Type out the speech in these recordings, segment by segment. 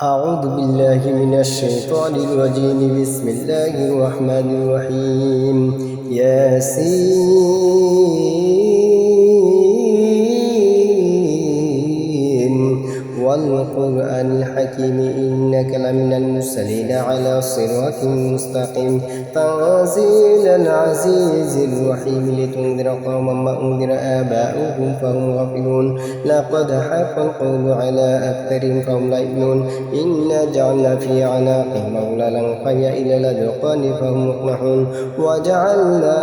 أعوذ بالله من الشيطان الرجيم. بسم الله الرحمن الرحيم. ياسين والقرآن الحكيم إنك لمن المرسلين على صراط مستقيم تنزيل العزيز الرحيم لتنذر قوما ما أنذر آباؤهم فهم غافلون لقد حق القول على أكثرهم فهم لا يؤمنون إنا جعلنا في أعناقهم أغلالا فهي إلى الأذقان فهم مقمحون وجعلنا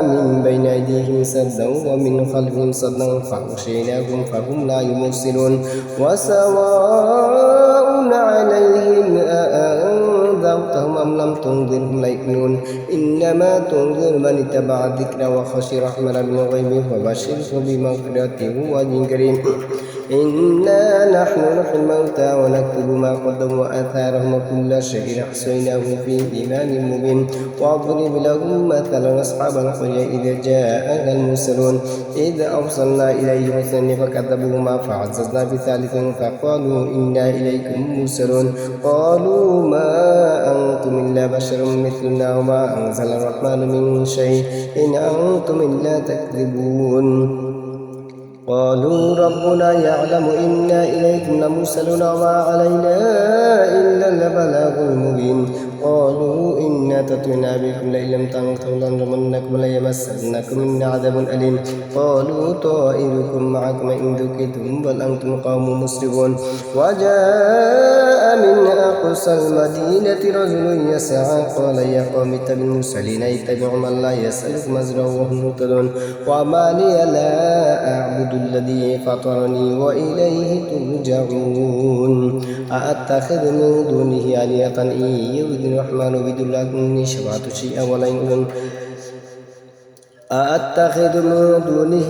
من بين أيديهم سدا ومن خلفهم سدا فأغشيناهم فهم لا يبصرون وسواء عليهم أأنذرتهم أم لم تنذرهم لا يؤمنون إنما تنذر من اتبع الذكر وخشي الرحمن بالغيب فبشره بمغفرة وأجر كريم. إنا نحن نحيي الموتى ونكتب ما قدموا وآثارهم وكل شيء أحصيناه في إمام مبين واضرب لهم مثلا أصحاب القرية إذ جاءها المرسلون إذ أرسلنا إليهم اثنين فكذبوهما فعززنا بثالث فقالوا إنا إليكم مرسلون قالوا ما أنتم إلا بشر مثلنا وما أنزل الرحمن من شيء إن أنتم إلا تكذبون قالوا ربنا يعلم إنا إليكم لمرسلون وما علينا إلا البلاغ المبين قالوا إنا تتونا بكم لئن لم تنتهوا لنرجمنكم وليمسنكم منا عذاب أليم قالوا طائركم معكم إن ذكرتم بل أنتم قوم مسرفون وجاء من أقصى المدينة رجل يسعى قال يا قوم اتبعوا المرسلين اتبعوا من لا يسألكم أجرا وهم مهتدون وما لي لا أعبد الذي فطرني وإليه ترجعون أأتخذ من دونه آلهة إن يرد الرحمن بدلكم شفعت شيئا ولا يؤمن أأتخذ من دونه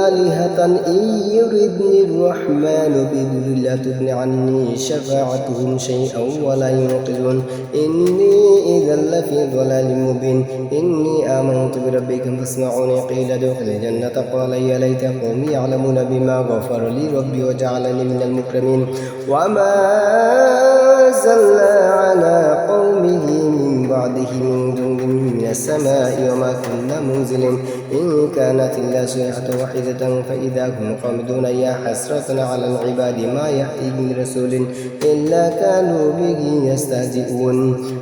آلهة إن يردني الرحمن بضر لا تغن عني شفاعتهم شيئا ولا ينقذون إني إذا لفي ضلال مبين إني آمنت بربكم فاسمعوني قيل ادخل الجنة قال يا ليت قومي يعلمون بما غفر لي ربي وجعلني من المكرمين وما أنزلنا على قومه من بعده من جند من السماء وما كنا منزلين إن كانت إلا صيحة واحدة فإذا هم قامدون يا حسرة على العباد ما يأتيهم من رسول إلا كانوا به يستهزئون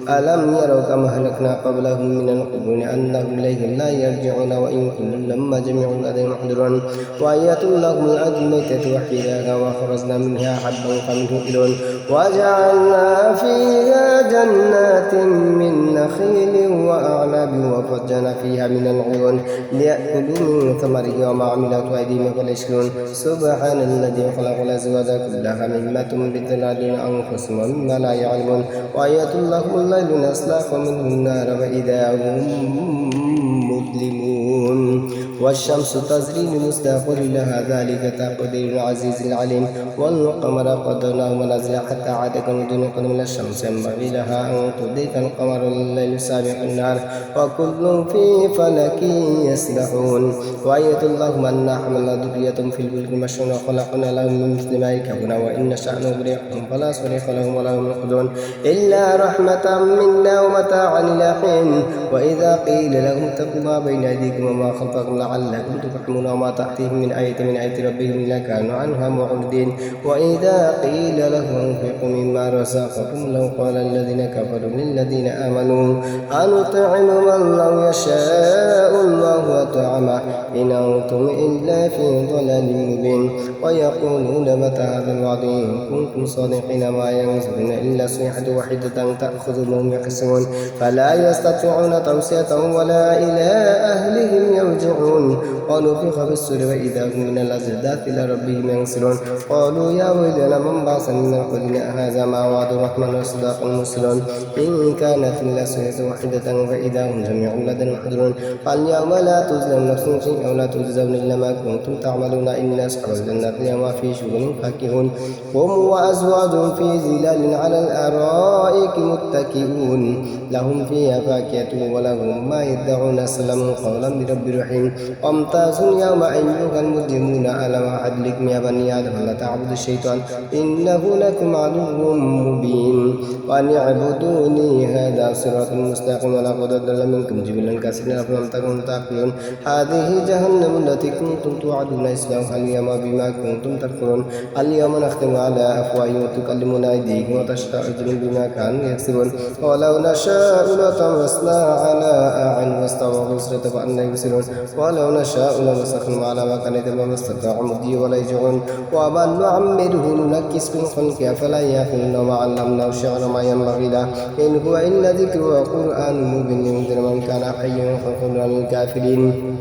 ألم يروا كما أهلكنا قبلهم من القرون أنهم إليهم لا يرجعون وإن كل لما جميع لديهم محضرون وآية لهم الأرض الميتة وحياها وخرجنا منها حبا فمنه إلون وجعلنا فيها جنات من نخيل وأعناب وفجرنا فيها من العيون ليأكلوا من ثمره وما عملت أيديهم فلا يشكرون سبحان الذي خلق الأزواج كلها مما تنبت الأرض أنفسهم ومما لا يعلمون وآية لهم الليل نسلخ منه النار فإذا هم مظلمون والشمس تجري لمستقر لها ذلك تقدير العزيز العليم والقمر قدرناه منازل حتى عاد كالنجوم قدم الشمس ينبغي لها أن تدرك القمر الليل سابق النهار وكل في فلك يسبحون وآية لهم أنا حملنا ذرية في الفلك المشحون وخلقنا لهم من مثل ما يركبون وإن نشأ نغرقهم فلا صريخ لهم ولا هم ينقذون إلا رحمة منا ومتاعا إلى حين وإذا قيل لهم اتقوا ما بين أيديكم وما خلفكم لعلكم ترحمون وما تأتيهم من آية ربهم إلا كانوا عنها معرضين وإذا قيل لهم أنفقوا مما رزقكم لو قال الذين كفروا للذين آمنوا أنطعم من لو يشاء الله وطعمه إن أنتم إلا في ضلال مبين ويقولون متى هذا الوعد إن كنتم صادقين ما ينزلون إلا صيحة واحدة تأخذهم وهم يقسمون فلا يستطيعون توصية ولا إلى أهلهم يرجعون ونفخ في الصور وإذا هم من الأجداث إلى ربهم ينسلون قالوا يا ويلنا من بعثنا من القرون هذا ما وعد الرحمن وصدق المرسلون إن كانت إلا صيحة واحدة فإذا هم جميع لدينا محضرون فاليوم لا تظلم نفس شيئا ولا تجزون إلا ما كنتم تعملون إن أصحاب الجنة اليوم في شغل فاكهون هم وأزواجهم في ظلال على الأرائك متكئون لهم فيها فاكهة ولهم ما يدعون وسلم قولا برب رحيم وامتازوا اليوم أيها المجرمون ألم أعد لكم يا بني آدم لا تعبدوا الشيطان إنه لكم عدو مبين وأن اعبدوني هذا صراط مستقيم ولقد أضل منكم جبلا كثيرا أفلم تكونوا تعقلون هذه جهنم التي كنتم توعدون اصلوها اليوم بما كنتم تكفرون اليوم نختم على أفواههم وتكلمنا أيديهم وتشهد أرجلهم بما كانوا يكسبون ولو نشاء لطمسنا على أعين واستبقوا الصراط فأنى يبصرون ولو نشاء لمسخناهم على مكانتهم فما استطاعوا مضي ولا يرجعون ومن نعمره ننكس في الخلق أفلا يعقلون وما علمناه الشعر ما ينبغي له إن هو إلا ذكر وقرآن مبين لينذر من كان حيا ويخلق للكافرين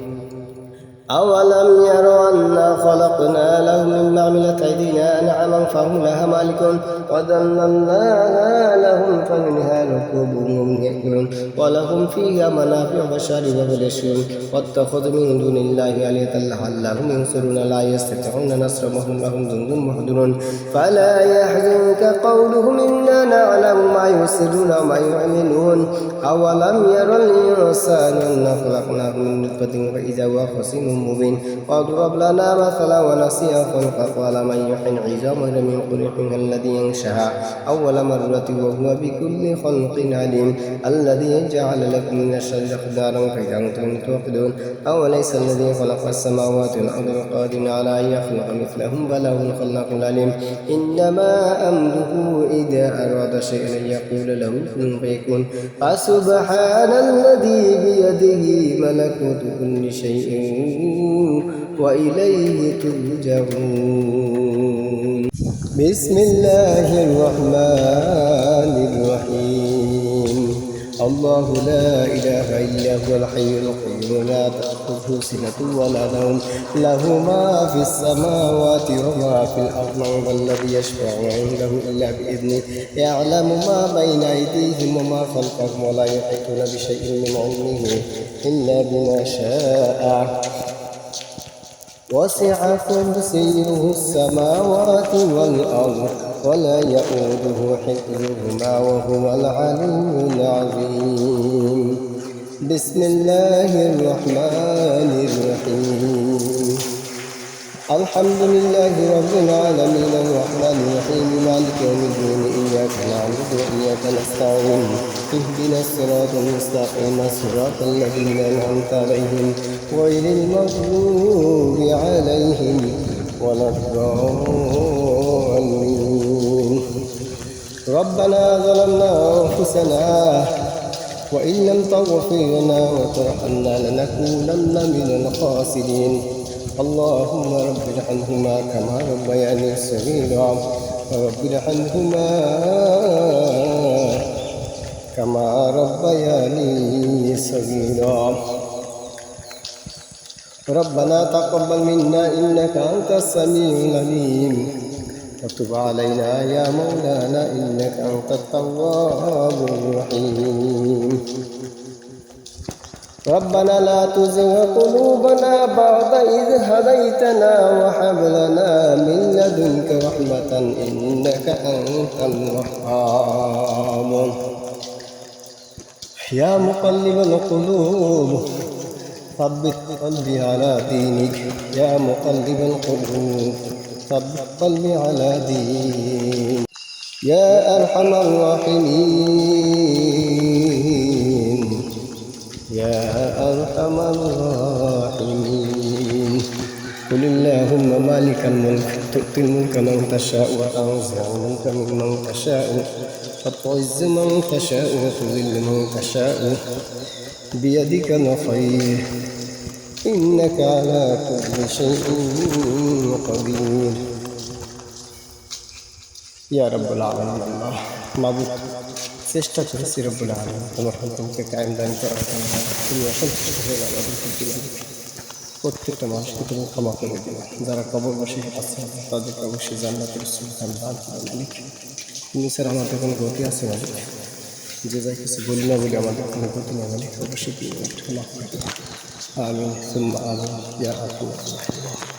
أولم يروا أنا خلقنا لهم مما عملت أيدينا أنعاما فهم لها مالكون وذللناها لهم فمنها ركوبهم ومنها يأكلون ولهم فيها منافع ومشارب ويشربون واتخذوا من دون الله آلهة لعلهم ينصرون لا يستطيعون نصرهم لهم جند محضرون فلا يحزنك قولهم إنا نعلم ما يسرون وما يعلنون أولم يرى الإنسان أنا خلقناه من نطفة فإذا هو خصيم مبين واضرب لنا مثلا ونسي خلقه قال من يحيي العظام لم يخلقها الذي ينشأها أول مرة وهو بكل خلق عليم الذي جعل لكم من الشجر أخضرا فإذا أنتم توقدون أوليس الذي خلق السماوات والأرض بقادر على أن يخلق مثلهم بل هو الخلاق العليم إنما أمره إذا أراد شيئا أن يقول له كن فيكون فسبحان الذي بيده ملكوت كل شيء وإليه ترجعون بسم الله الرحمن الرحيم الله لا إله إلا هو الحي القيوم لا تأخذه سنة ولا نوم له ما في السماوات وما في الأرض من الذي يشفع عنده إلا بإذنه يعلم ما بين أيديهم وما خلفهم ولا يحيطون بشيء من علمه إلا بما شاء وسع كرسيه السماوات والأرض ولا يؤوده حفظهما وهو العلي العظيم بسم الله الرحمن الرحيم الحمد لله رب العالمين الرحمن الرحيم مالك يوم الدين إياك نعبد وإياك نستعين اهدنا الصراط المستقيم صراط الذين أنعمت عليهم غير المغضوب عليهم ولا الضالين ربنا ظلمنا أنفسنا وإن لم تغفر لنا وترحمنا لنكونن من الخاسرين اللهم رب ارحمهما كما ربياني صغيرا رب ارحمهما كما ربياني صغيرا ربنا تقبل منا إنك أنت السميع العليم وتب علينا يا مولانا إنك أنت التواب الرحيم ربنا لا تزغ قلوبنا بعد إذ هديتنا وهب لنا من لدنك رحمة إنك أنت الوهاب يا مقلب القلوب ثبت قلبي على دينك يا مقلب القلوب ثبت قلبي على دينك يا أرحم الراحمين يا أرحم الراحمين قل اللهم مالك الملك تؤتي الملك من تشاء وتنزع الملك ممن تشاء وتعز من تشاء وتذل من تشاء بيدك الخير إنك على كل شيء قدير يا رب العالمين الله معبود চেষ্টা করেছি রব্বুল আলামিন তোমার হুকুমকে কায়েম দান করার জন্য তুমি অসন্তুষ্ট হয়ে আমাদের প্রত্যেকটা মানুষকে তুমি ক্ষমা করে দিও যারা কবরবাসী আছে তাদেরকে অবশ্যই জান্নাতের সুলতান দান করবে তুমি স্যার আমাদের কোনো গতি আছে মালিক যে যাই কিছু বলি না বলে আমাদের কোনো গতি না মালিক অবশ্যই তুমি ক্ষমা করে দিও আমিন সুম্মা আমিন ইয়া আরহামার রাহিমিন